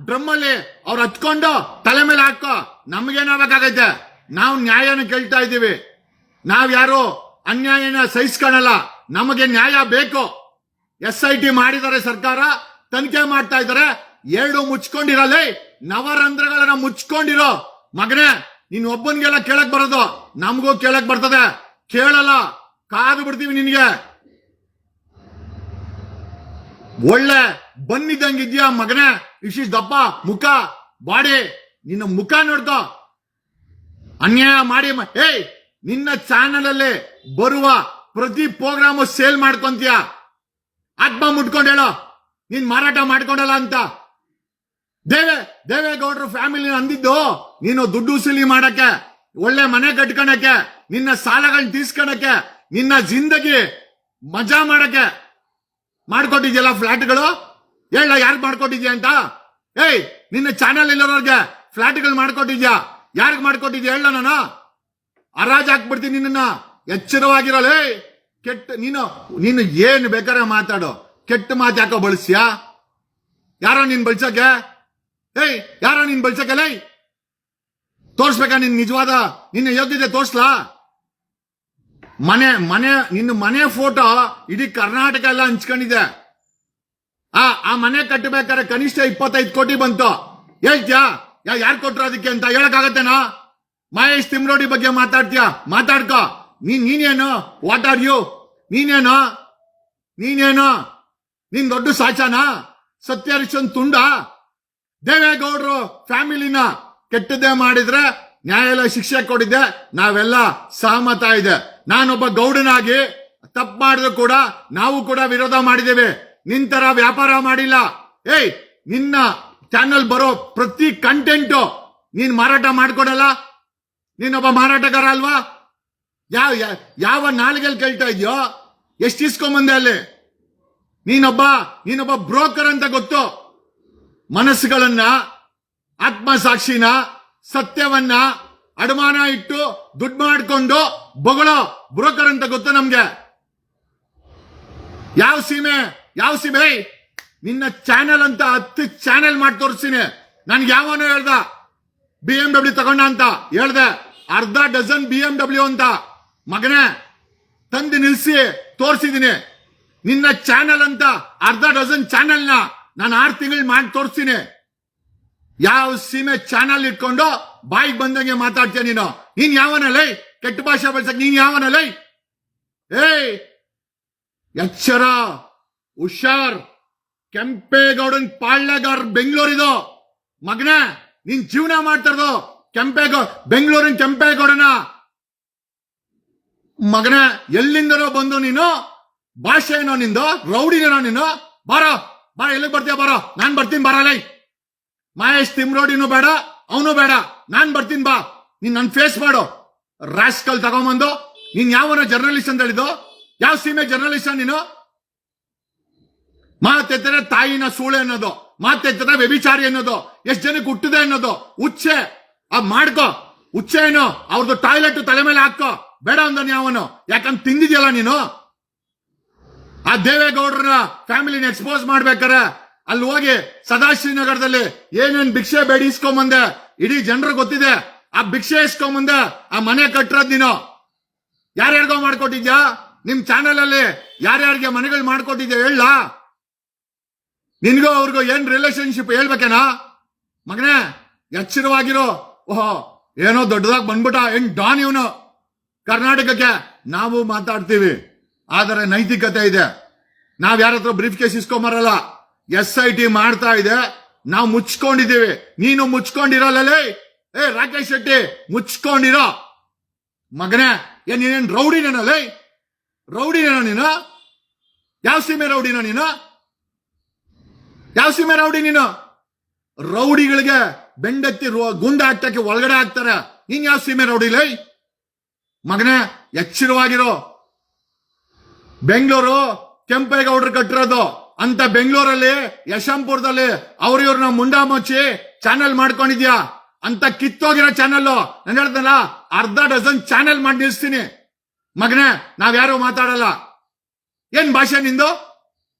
ಡ್ರಮ್ ಅಲ್ಲಿ ಅವ್ರು ಹಚ್ಕೊಂಡು ತಲೆ ಮೇಲೆ ಹಾಕೋ. ನಮ್ಗೇನಾಗಬೇಕಾಗೈತೆ? ನಾವು ನ್ಯಾಯನ ಕೇಳ್ತಾ ಇದ್ದೀವಿ. ನಾವ್ ಯಾರು ಅನ್ಯಾಯನ ಸಹಿಸ್ಕೊಳಲ್ಲ. ನಮಗೆ ನ್ಯಾಯ ಬೇಕು. SIT ಮಾಡಿದ್ದಾರೆ, ಸರ್ಕಾರ ತನಿಖೆ ಮಾಡ್ತಾ ಇದ್ದಾರೆ. 2 ಮುಚ್ಕೊಂಡಿರಲ್ಲ, ನವರಂಧ್ರಗಳನ್ನ ಮುಚ್ಕೊಂಡಿರೋ. ಮಗನೇ, ನೀನ್ ಒಬ್ಬನ್ಗೆಲ್ಲ ಕೇಳಕ್ ಬರೋದು, ನಮಗೂ ಕೇಳಕ್ ಬರ್ತದೆ. ಕೇಳಲ್ಲ, ಕಾದು ಬಿಡ್ತೀವಿ ನಿನ್ಗೆ. ಒಳ್ಳೆ ಬಂದಿದ್ದಂಗಿದ್ಯಾ ಮಗನೇ? ಇಷ್ಟಿಷ್ಟು ದಪ್ಪ ಮುಖ, ಬಾಡಿ, ನಿನ್ನ ಮುಖ ನೋಡ್ಕೋ. ಅನ್ಯಾಯ ಮಾಡಿ ನಿನ್ನ ಚಾನಲ್ ಅಲ್ಲಿ ಬರುವ ಪ್ರತಿ ಪ್ರೋಗ್ರಾಮ್ ಸೇಲ್ ಮಾಡ್ಕೊಂತೀಯ. ಆತ್ಮ ಮುಟ್ಕೊಂಡು ಹೇಳೋ, ನೀನ್ ಮಾರಾಟ ಮಾಡ್ಕೊಂಡಲ್ಲ ಅಂತ. ದೇವೇಗೌಡರು ಫ್ಯಾಮಿಲಿ ಅಂದಿದ್ದು ನೀನು ದುಡ್ಡು ವಸೂಲಿ ಮಾಡಕ್ಕೆ, ಒಳ್ಳೆ ಮನೆ ಕಟ್ಕೊಳಕ್ಕೆ, ನಿನ್ನ ಸಾಲಗಳನ್ನ ತೀರ್ಸ್ಕೊಳಕ್ಕೆ, ನಿನ್ನ ಜಿಂದಗಿ ಮಜಾ ಮಾಡಕ್ಕೆ ಮಾಡ್ಕೊಟ್ಟಿದ್ಯಲ್ಲ ಫ್ಲಾಟ್ಗಳು. ಹೇಳ ಯಾರಿಗ್ ಮಾಡ್ಕೊಟ್ಟಿದ್ಯಾ ಅಂತ? ನಿನ್ನ ಚಾನಲ್ ಇಲ್ಲೋರ್ಗೆ ಫ್ಲಾಟ್ಗಳು ಮಾಡ್ಕೊಟ್ಟಿದ್ಯಾ? ಯಾರಿಗ್ ಮಾಡ್ಕೊಟ್ಟಿದ್ಯಾ ಹೇಳ? ನಾನು ಹರಾಜ್ ಹಾಕ್ಬಿಡ್ತೀನಿ ನಿನ್ನ. ಎಚ್ಚರವಾಗಿರಲೇ. ನೀನು ಏನು ಬೇಕಾದ್ರೆ ಮಾತಾಡು, ಕೆಟ್ಟ ಮಾತು ಯಾಕೋ ಬಳಸ್ಯಾ? ಯಾರೋ ನೀನ್ ಬಳಸಕ್ಕೆ? ಯಾರೋ ನೀನ್ ಬಳಸಕ್ಕೆ? ತೋರ್ಸ್ಬೇಕಾ ನಿನ್ ನಿಜವಾದ ನಿನ್ನ ಯೋಗ್ಯತೆ ತೋರ್ಸ್ಲಾ? ನಿನ್ನ ಮನೆ ಫೋಟೋ ಇಡೀ ಕರ್ನಾಟಕ ಎಲ್ಲ ಹಂಚ್ಕೊಂಡಿದೆ. ಆ ಮನೆ ಕಟ್ಟಬೇಕಾದ್ರೆ ಕನಿಷ್ಠ 25 ಕೋಟಿ ಬಂತು. ಹೇಳ್ತ್ಯಾ ಯಾರು ಕೊಟ್ರು ಅದಕ್ಕೆ ಅಂತ ಹೇಳಕ್ಕಾಗತ್ತೇನಾ? ಮಹೇಶ್ ತಿಮ್ರೋಡಿ ಬಗ್ಗೆ ಮಾತಾಡ್ತೀಯಾ? ಮಾತಾಡ್ಕೋ. ನೀನೇನು? What are you? ನೀನೇನು? ನೀನ್ ದೊಡ್ಡ ಸಾಚಾನ? ಸತ್ಯಹರಿಶ್ಚಂದ್ರ ತುಂಡ? ದೇವೇಗೌಡರು ಫ್ಯಾಮಿಲಿನ ಕೆಟ್ಟದ್ದೇ ಮಾಡಿದ್ರೆ ನ್ಯಾಯಾಲಯ ಶಿಕ್ಷೆ ಕೊಟ್ಟಿದ್ದೆ, ನಾವೆಲ್ಲ ಸಹಮತ ಇದೆ. ನಾನೊಬ್ಬ ಗೌಡನಾಗಿ ತಪ್ಪು ಮಾಡಿದ್ರು ಕೂಡ ನಾವು ಕೂಡ ವಿರೋಧ ಮಾಡಿದ್ದೇವೆ. ನಿಂತರ ವ್ಯಾಪಾರ ಮಾಡಿಲ್ಲ. ನಿನ್ನ ಚಾನಲ್ ಬರೋ ಪ್ರತಿ ಕಂಟೆಂಟು ನೀನ್ ಮಾರಾಟ ಮಾಡ್ಕೊಡಲ್ಲ? ನೀನೊಬ್ಬ ಮಾರಾಟಗಾರ ಅಲ್ವಾ? ಯಾವ ನಾಲಿಗೆಲ್ ಕೇಳ್ತಾ ಇದೆಯೋ? ಎಷ್ಟು ಇಸ್ಕೊಂಬಂದೆ ಅಲ್ಲಿ? ನೀನೊಬ್ಬ ಬ್ರೋಕರ್ ಅಂತ ಗೊತ್ತು. ಮನಸ್ಸುಗಳನ್ನ, ಆತ್ಮಸಾಕ್ಷಿನ, ಸತ್ಯವನ್ನ ಅಡಮಾನ ಇಟ್ಟು ದುಡ್ಡು ಮಾಡಿಕೊಂಡು ಬೊಗಳೋ ಬ್ರೋಕರ್ ಅಂತ ಗೊತ್ತು ನಮ್ಗೆ. ಯಾವ ಸೀಮೆ? ನಿನ್ನ ಚಾನೆಲ್ ಅಂತ 10 ಚಾನೆಲ್ ಮಾಡಿ ತೋರಿಸ್ತೀನಿ. ನನ್ಗೆ ಯಾವನೋ ಹೇಳ್ದ BMW ತಗೊಂಡ ಅಂತ ಹೇಳ್ದೆ. ಅರ್ಧ ಡಜನ್ BMW ಅಂತ ಮಗನೇ ತಂದು ನಿಲ್ಸಿ ತೋರಿಸಿದೀನಿ. ನಿನ್ನ ಚಾನೆಲ್ ಅಂತ ಅರ್ಧ ಡಜನ್ ಚಾನೆಲ್ನ ನಾನು 6 ತಿಂಗಳು ಮಾಡಿ ತೋರಿಸ್ತೀನಿ. ಯಾವ ಸೀಮೆ ಚಾನಲ್ ಇಟ್ಕೊಂಡು ಬಾಯಿಗೆ ಬಂದಂಗೆ ಮಾತಾಡ್ತೀಯ ನೀನು? ನೀನ್ ಯಾವನಲ್ಲೈ? ಕೆಟ್ಟ ಭಾಷೆ ಬಳಸಕ್ ನೀನ್ ಯಾವನಲ್ಲೈ? ಎಚ್ಚರ, ಹುಷಾರ್. ಕೆಂಪೇಗೌಡನ್ ಪಾಳ್ಯಗಾರ್ ಬೆಂಗಳೂರಿದು ಮಗನೇ. ನೀನ್ ಜೀವನ ಮಾಡ್ತಾರದು ಬೆಂಗಳೂರಿನ ಕೆಂಪೇಗೌಡನ ಮಗನೇ. ಎಲ್ಲಿಂದನೋ ಬಂದು ನೀನು ಭಾಷೆ ಏನೋ ನಿಂದು, ರೌಡಿನೇನೋ ನೀನು. ಬಾರೋ ಎಲ್ಲಿಗೆ ಬರ್ತೀಯ? ಬಾರೋ, ನಾನ್ ಬರ್ತೀನಿ. ಬರಲೈ. ಮಹೇಶ್ ತಿಮ್ರೋಡಿನೂ ಬೇಡ, ಅವನು ಬೇಡ, ನಾನ್ ಬರ್ತೀನಿ. ಬಾ, ನೀನ್ ನನ್ ಫೇಸ್ ಮಾಡು. ರಾಸ್ಕಲ್ ತಗೊಂಬಂದು ನೀನ್ ಯಾವನ ಜರ್ನಲಿಸ್ಟ್ ಅಂತ ಹೇಳಿದ್ದು? ಯಾವ ಸೀಮೆ ಜರ್ನಲಿಸ್ಟ್ ನೀನು? ಮಾತೆತ್ತರೆ ತಾಯಿನ ಸೂಳೆ ಅನ್ನೋದು, ಮಾತೆತ್ತರೆ ವ್ಯಭಿಚಾರಿ ಅನ್ನೋದು, ಎಷ್ಟ್ ಜನಕ್ಕೆ ಹುಟ್ಟಿದೆ ಅನ್ನೋದು. ಉಚ್ಚೆ ಮಾಡ್ಕೋ. ಉಚ್ಚೆ ಏನು? ಅವ್ರದ್ದು ಟಾಯ್ಲೆಟ್ ತಲೆ ಮೇಲೆ ಹಾಕೋ. ಬೇಡ ಅಂದನ್ ಯಾವನು? ಯಾಕಂತ ತಿಂದಿದ್ಯಲ್ಲ ನೀನು. ಆ ದೇವೇಗೌಡರ ಫ್ಯಾಮಿಲಿನ ಎಕ್ಸ್ಪೋಸ್ ಮಾಡ್ಬೇಕಾರೆ ಅಲ್ಲಿ ಹೋಗಿ ಸದಾಶಿವನಗರದಲ್ಲಿ ಏನೇನ್ ಭಿಕ್ಷೆ ಬೇಡಿ ಇಸ್ಕೊಂಬಂದೆ ಇಡೀ ಜನರು ಗೊತ್ತಿದೆ. ಆ ಭಿಕ್ಷೆ ಇಸ್ಕೊಂಬಂದೆ ಆ ಮನೆ ಕಟ್ಟಿರೋದ್ ನೀನು. ಯಾರ್ಯಾರಿಗೋ ಮಾಡ್ಕೊಟ್ಟಿದ್ಯಾ? ನಿಮ್ ಚಾನೆಲ್ ಅಲ್ಲಿ ಯಾರ್ಯಾರಿಗೆ ಮನೆಗಳು ಮಾಡ್ಕೊಟ್ಟಿದ್ಯಾ ಹೇಳ? ನಿನ್ಗೋ ಅವ್ರಿಗೂ ಏನ್ ರಿಲೇಶನ್ಶಿಪ್ ಹೇಳ್ಬೇಕೇನಾ? ಮಗನೇ ಎಚ್ಚರವಾಗಿರೋ. ಓಹೋ, ಏನೋ ದೊಡ್ಡದಾಗಿ ಬಂದ್ಬಿಟ್ಟ, ಏನ್ ಡಾನ್ ಇವನು ಕರ್ನಾಟಕಕ್ಕೆ. ನಾವು ಮಾತಾಡ್ತೀವಿ, ಆದರೆ ನೈತಿಕತೆ ಇದೆ. ನಾವ್ ಯಾರ ಹತ್ರ ಬ್ರೀಫ್ ಕೇಸ್ ಇಸ್ಕೊಂಬರಲ್ಲ. SIT ಮಾಡ್ತಾ ಇದೆ, ನಾವು ಮುಚ್ಕೊಂಡಿದ್ದೀವಿ. ನೀನು ಮುಚ್ಕೊಂಡಿರಲ್ಲೇ. ರಾಕೇಶ್ ಶೆಟ್ಟಿ ಮುಚ್ಕೊಂಡಿರೋ ಮಗನೇ. ನೀನೇನ್ ರೌಡಿನೇನಲ್ಲೇ? ರೌಡಿನೇನೋ ನೀನು? ಯಾವ ಸೀಮೆ ರೌಡಿನೋ ನೀನು? ಯಾವ ಸೀಮೆ ರೌಡಿ ನೀನು? ರೌಡಿಗಳಿಗೆ ಬೆಂಡೆತ್ತಿ ಗುಂಡ ಹಾಕ್ತಕ್ಕೆ ಒಳಗಡೆ ಹಾಕ್ತಾರೆ. ನೀನ್ ಯಾವ ಸೀಮೆ ರೌಡಿಲೇ? ಮಗನೇ ಎಚ್ಚರವಾಗಿರೋ. ಬೆಂಗಳೂರು ಕೆಂಪೇಗೌಡರು ಕಟ್ಟಿರೋದು ಅಂತ ಬೆಂಗಳೂರಲ್ಲಿ ಯಶವಂತಪುರದಲ್ಲಿ ಇವ್ರನ್ನ ಮುಂಡಾ ಮುಚ್ಚಿ ಚಾನೆಲ್ ಮಾಡ್ಕೊಂಡಿದ್ಯಾ ಅಂತ ಕಿತ್ತೋಗಿರೋ ಚಾನೆಲ್. ನಾನು ಹೇಳ್ದಲ್ಲ, ಅರ್ಧ ಡಜನ್ ಚಾನೆಲ್ ಮಾಡಿ ನಿಲ್ಸ್ತೀನಿ. ಮಗನೇ ನಾವ್ಯಾರು ಮಾತಾಡಲ್ಲ. ಏನ್ ಭಾಷೆ ನಿಂದು?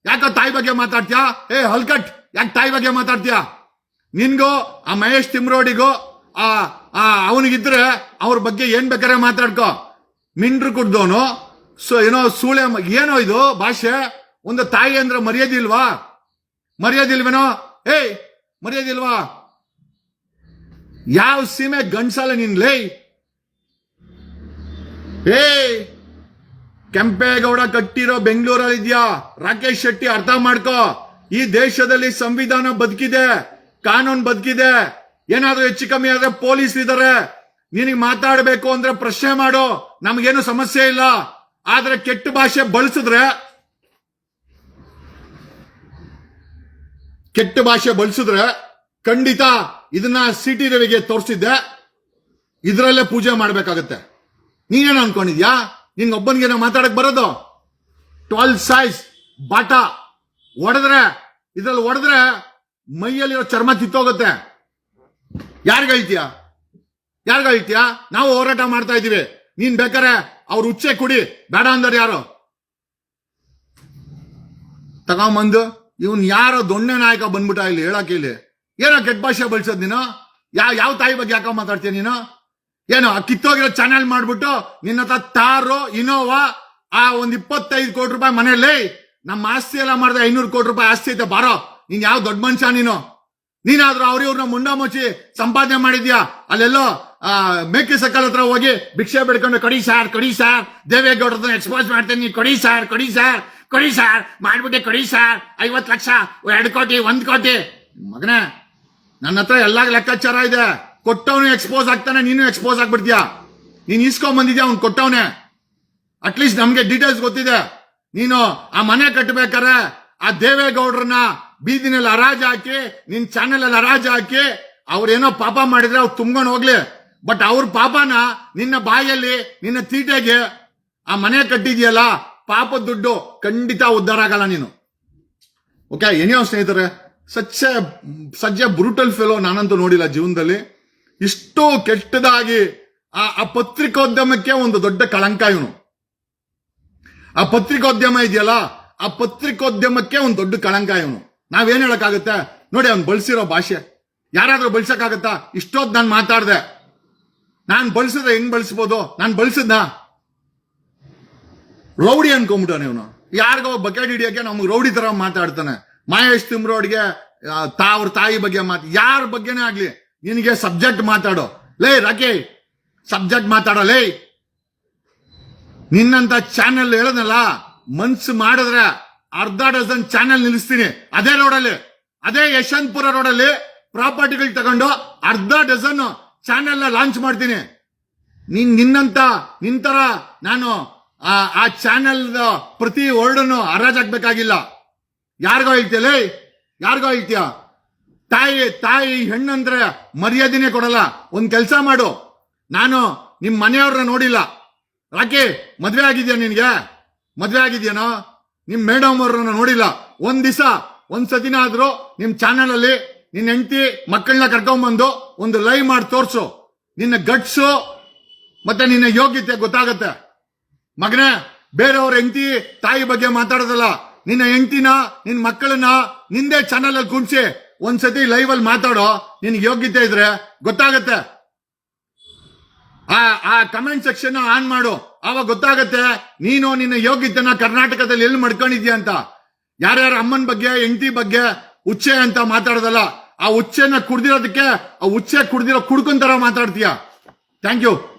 ಯಾಕೋ ತಾಯಿ ಬಗ್ಗೆ ಮಾತಾಡ್ತೀಯಾ? ಹಲ್ಕಟ್, ಯಾಕೆ ತಾಯಿ ಬಗ್ಗೆ ಮಾತಾಡ್ತೀಯಾ? ನಿನ್ಗೂ ಆ ಮಹೇಶ್ ತಿಮ್ರೋಡಿಗೂ ಅವನಿಗಿದ್ರೆ ಅವ್ರ ಬಗ್ಗೆ ಏನ್ ಬೇಕಾದ್ರೆ ಮಾತಾಡ್ಕೋ. ಮಿಂಡ್ರು ಕುಡ್ದವನು ಏನೋ ಸೂಳೆ. ಏನೋ ಇದು ಭಾಷೆ? ಒಂದು ತಾಯಿ ಅಂದ್ರೆ ಮರ್ಯಾದಿಲ್ವಾ? ಮರ್ಯಾದಿಲ್ವೇನೋ? ಮರ್ಯಾದಿಲ್ವಾ? ಯಾವ ಸೀಮೆ ಗಂಡ್ಸಾಲ ನಿನ್ಲೇ? ಕೆಂಪೇಗೌಡ ಕಟ್ಟಿರೋ ಬೆಂಗಳೂರಲ್ಲಿ ಇದ್ಯಾ ರಾಕೇಶ್ ಶೆಟ್ಟಿ? ಅರ್ಥ ಮಾಡ್ಕೋ. ಈ ದೇಶದಲ್ಲಿ ಸಂವಿಧಾನ ಬದುಕಿದೆ, ಕಾನೂನು ಬದುಕಿದೆ. ಏನಾದ್ರೂ ಹೆಚ್ಚು ಕಮ್ಮಿ ಆದ್ರೆ ಪೊಲೀಸ್ ಇದಾರೆ. ನಿನಗೆ ಮಾತಾಡಬೇಕು ಅಂದ್ರೆ ಪ್ರಶ್ನೆ ಮಾಡು, ನಮಗೇನು ಸಮಸ್ಯೆ ಇಲ್ಲ. ಆದ್ರೆ ಕೆಟ್ಟ ಭಾಷೆ ಬಳಸಿದ್ರೆ ಖಂಡಿತ ಇದನ್ನ ಸಿಟಿ ರವಿಗೆ ತೋರಿಸಿದ್ದೆ, ಇದ್ರಲ್ಲೇ ಪೂಜೆ ಮಾಡ್ಬೇಕಾಗತ್ತೆ. ನೀನೇನು ಅನ್ಕೊಂಡಿದ್ಯಾ? ನಿಂಗೊಬ್ಬನಿಗೆ ಮಾತಾಡಕ್ ಬರೋದು? 12 ಸೈಜ್ ಬಾಟ ಇದ್ರಲ್ಲಿ ಹೊಡೆದ್ರೆ ಮೈಯಲ್ಲಿರೋ ಚರ್ಮ ಕಿತ್ತೋಗುತ್ತೆ. ಯಾರಿಗಳ್ತೀಯ? ನಾವು ಹೋರಾಟ ಮಾಡ್ತಾ ಇದೀವಿ. ನೀನ್ ಬೇಕಾರೆ ಅವ್ರ ಉಚ್ಚೆ ಕುಡಿ, ಬೇಡ ಅಂದ್ರೆ ಯಾರು? ತಗೊಂಬಂದು ಇವನ್ ಯಾರೋ ದೊಣ್ಣೆ ನಾಯಕ ಬಂದ್ಬಿಟ್ಟ ಇಲ್ಲಿ ಹೇಳಕ್ ಇಲ್ಲಿ ಏನೋ ಕೆಟ್ಟ ಭಾಷೆ ಬಳಸೋದ್ ನೀನು ಯಾವ ತಾಯಿ ಬಗ್ಗೆ ಯಾಕೋ ಮಾತಾಡ್ತೀಯ ನೀನು ಏನೋ ಆ ಕಿತ್ತೋಗಿರೋ ಚಾನೆಲ್ ಮಾಡ್ಬಿಟ್ಟು ನಿನ್ನ ಹತ್ರ ತಾರು ಇನೋವಾ ಆ 25 ಕೋಟಿ ರೂಪಾಯಿ ಮನೆಯಲ್ಲಿ ನಮ್ಮ ಆಸ್ತಿ ಎಲ್ಲ ಮಾಡಿದ್ರೆ 500 ಕೋಟಿ ರೂಪಾಯಿ ಆಸ್ತಿ ಐತೆ ಬಾರೋ ನೀನ್ ಯಾವ ದೊಡ್ಡ ಮನುಷ್ಯ ನೀನಾದ್ರೂ ಅವ್ರಿವ್ರನ್ನ ಮುಂಡ ಮುಚ್ಚಿ ಸಂಪಾದನೆ ಮಾಡಿದ್ಯಾ ಅಲ್ಲೆಲ್ಲೋ ಮೇಕೆ ಸಕ್ಕಲ್ ಹತ್ರ ಹೋಗಿ ಭಿಕ್ಷೆ ಬೇಡ್ಕೊಂಡು ಕಡಿ ಸಾರ್ ದೇವೇಗೌಡರನ್ನ ಎಕ್ಸ್ಪೋಸ್ ಮಾಡ್ತೇನೆ ನೀ ಕಡಿ ಸಾರ್ ಮಾಡ್ಬಿಟ್ಟೆ ಕಡಿ ಸಾರ್ 50 ಲಕ್ಷ 2 ಕೋಟಿ 1 ಕೋಟಿ ಮಗನೇ ನನ್ನ ಹತ್ರ ಎಲ್ಲ ಲೆಕ್ಕಾಚಾರ ಇದೆ ಕೊಟ್ಟವನು ಎಕ್ಸ್ಪೋಸ್ ಆಗ್ತಾನೆ ನೀನು ಎಕ್ಸ್ಪೋಸ್ ಆಗ್ಬಿಡ್ತೀಯ ನೀನ್ ಇಸ್ಕೊಂಡ್ ಬಂದಿದ್ಯಾ ಅವ್ನು ಕೊಟ್ಟವನೇ ಅಟ್ಲೀಸ್ಟ್ ನಮ್ಗೆ ಡೀಟೇಲ್ಸ್ ಗೊತ್ತಿದೆ ನೀನು ಆ ಮನೆ ಕಟ್ಟಬೇಕಾರೆ ಆ ದೇವೇಗೌಡರನ್ನ ಬೀದಿನಲ್ಲಿ ಹರಾಜ್ ಹಾಕಿ ನಿನ್ ಚಾನೆಲ್ ಅಲ್ಲಿ ಹರಾಜ್ ಹಾಕಿ ಅವ್ರೇನೋ ಪಾಪ ಮಾಡಿದ್ರೆ ಅವ್ರು ತುಂಬ್ಕೊಂಡು ಹೋಗ್ಲಿ ಬಟ್ ಅವ್ರ ಪಾಪನ ನಿನ್ನ ಬಾಯಲ್ಲಿ ನಿನ್ನ ತೀಟೆಗೆ ಆ ಮನೆ ಕಟ್ಟಿದ್ಯಲ್ಲ ಪಾಪದ ದುಡ್ಡು ಖಂಡಿತ ಉದ್ಧಾರ ಆಗಲ್ಲ ನೀನು ಓಕೆ ಏನೇ ಸ್ನೇಹಿತರೆ ಸಜ್ಜ ಬ್ರೂಟಲ್ ಫೆಲೋ ನಾನಂತೂ ನೋಡಿಲ್ಲ ಜೀವನದಲ್ಲಿ ಇಷ್ಟು ಕೆಟ್ಟದಾಗಿ ಆ ಪತ್ರಿಕೋದ್ಯಮಕ್ಕೆ ಒಂದು ದೊಡ್ಡ ಕಳಂಕ ಇವನು ಆ ಪತ್ರಿಕೋದ್ಯಮ ಇದೆಯಲ್ಲ ಆ ಪತ್ರಿಕೋದ್ಯಮಕ್ಕೆ ಒಂದು ದೊಡ್ಡ ಕಳಂಕ ಇವನು ನಾವೇನ್ ಹೇಳಕ್ಕಾಗತ್ತೆ ನೋಡಿ ಅವ್ನು ಬಳಸಿರೋ ಭಾಷೆ ಯಾರಾದ್ರೂ ಬಳಸಕ್ಕಾಗತ್ತಾ ಇಷ್ಟೊತ್ತು ನಾನು ಮಾತಾಡ್ದೆ ನಾನ್ ಬಳಸಿದ್ರೆ ಹೆಂಗ್ ಬಳಸ್ಬೋದು ನಾನು ಬಳಸಿದ್ನ ರೌಡಿ ಅನ್ಕೊಂಬಿಟ್ಟಾನೆ ಇವನು ಯಾರಿಗೋ ಬಕೆಟ್ ಹಿಡಿಯಕ್ಕೆ ನಮ್ಗೆ ರೌಡಿ ತರ ಮಾತಾಡ್ತಾನೆ ಮಹೇಶ್ ತಿಮ್ರೋಡ್ಗೆ ಅವ್ರ ತಾಯಿ ಬಗ್ಗೆ ಯಾರ ಬಗ್ಗೆನೇ ಆಗ್ಲಿ ನಿನಗೆ ಸಬ್ಜೆಕ್ಟ್ ಮಾತಾಡೋ ಲೇ ರಾಕಿ ಸಬ್ಜೆಕ್ಟ್ ಮಾತಾಡೋ ಲೇ ನಿನ್ನಂತ ಚಾನೆಲ್ ಹೇಳದಲ್ಲ ಮನ್ಸು ಮಾಡಿದ್ರೆ ಅರ್ಧ ಡಜನ್ ಚಾನೆಲ್ ನಿಲ್ಲಿಸ್ತೀನಿ ಅದೇ ರೋಡಲ್ಲಿ ಅದೇ ಯಶವಂತಪುರ ರೋಡಲ್ಲಿ ಪ್ರಾಪರ್ಟಿಗಳು ತಗೊಂಡು ಅರ್ಧ ಡಜನ್ ಚಾನೆಲ್ ಲಾಂಚ್ ಮಾಡ್ತೀನಿ ನಿಂತರ ನಾನು ಆ ಚಾನೆಲ್ ಪ್ರತಿ ವರ್ಡನ್ನು ಹರಾಜಾಗ್ಬೇಕಾಗಿಲ್ಲ ಯಾರಿಗೋ ಹೇಳ್ತೀಯ ತಾಯಿ ಹೆಣ್ಣಂದ್ರೆ ಮರ್ಯಾದೆನೇ ಕೊಡಲ್ಲ ಒಂದ್ ಕೆಲಸ ಮಾಡು ನಾನು ನಿಮ್ ಮನೆಯವ್ರನ್ನ ನೋಡಿಲ್ಲ ರಾಕಿ ಮದ್ವೆ ಆಗಿದ್ಯಾ ನಿನ್ಗೆ ಮದ್ವೆ ಆಗಿದ್ಯಾನೋ ನಿಮ್ ಮೇಡಮ್ ಅವ್ರನ್ನ ನೋಡಿಲ್ಲ ಒಂದ್ ಸತಿನಾದ್ರೂ ನಿಮ್ ಚಾನೆಲ್ ಅಲ್ಲಿ ನಿನ್ನ ಹೆಂಡತಿ ಮಕ್ಕಳನ್ನ ಕರ್ಕೊಂಡ್ಬಂದು ಒಂದು ಲೈವ್ ಮಾಡಿ ತೋರ್ಸು ನಿನ್ನ ಗಟ್ಸು ಮತ್ತೆ ನಿನ್ನ ಯೋಗ್ಯತೆ ಗೊತ್ತಾಗತ್ತೆ ಮಗನೇ ಬೇರೆಯವ್ರ ಹೆಂಡತಿ ತಾಯಿ ಬಗ್ಗೆ ಮಾತಾಡೋದಲ್ಲ ನಿನ್ನ ಹೆಂಡತಿನ ನಿನ್ ಮಕ್ಕಳನ್ನ ನಿಂದೇ ಚಾನೆಲ್ ಅಲ್ಲಿ ಕುಣ್ಸಿ ಒಂದ್ಸತಿ ಲೈವ್ ಅಲ್ಲಿ ಮಾತಾಡೋ ನಿನ್ಗೆ ಯೋಗ್ಯತೆ ಇದ್ರೆ ಗೊತ್ತಾಗತ್ತೆ ಆ ಕಮೆಂಟ್ ಸೆಕ್ಷನ್ ಆನ್ ಮಾಡು ಆವಾಗ ಗೊತ್ತಾಗತ್ತೆ ನೀನು ನಿನ್ನ ಯೋಗ್ಯತೆನ ಕರ್ನಾಟಕದಲ್ಲಿ ಎಲ್ಲಿ ಮಾಡ್ಕೊಂಡಿದ್ಯಾ ಅಂತ ಯಾರ್ಯಾರ ಅಮ್ಮನ ಬಗ್ಗೆ ಹೆಂಡತಿ ಬಗ್ಗೆ ಉಚ್ಚೆ ಅಂತ ಮಾತಾಡೋದಲ್ಲ ಆ ಉಚ್ಚೆನ ಕುಡ್ದಿರೋದಕ್ಕೆ ಆ ಉಚ್ಚೆ ಕುಡ್ದಿರೋ ಕುಡ್ಕೊಂತರ ಮಾತಾಡ್ತೀಯ ಥ್ಯಾಂಕ್ ಯು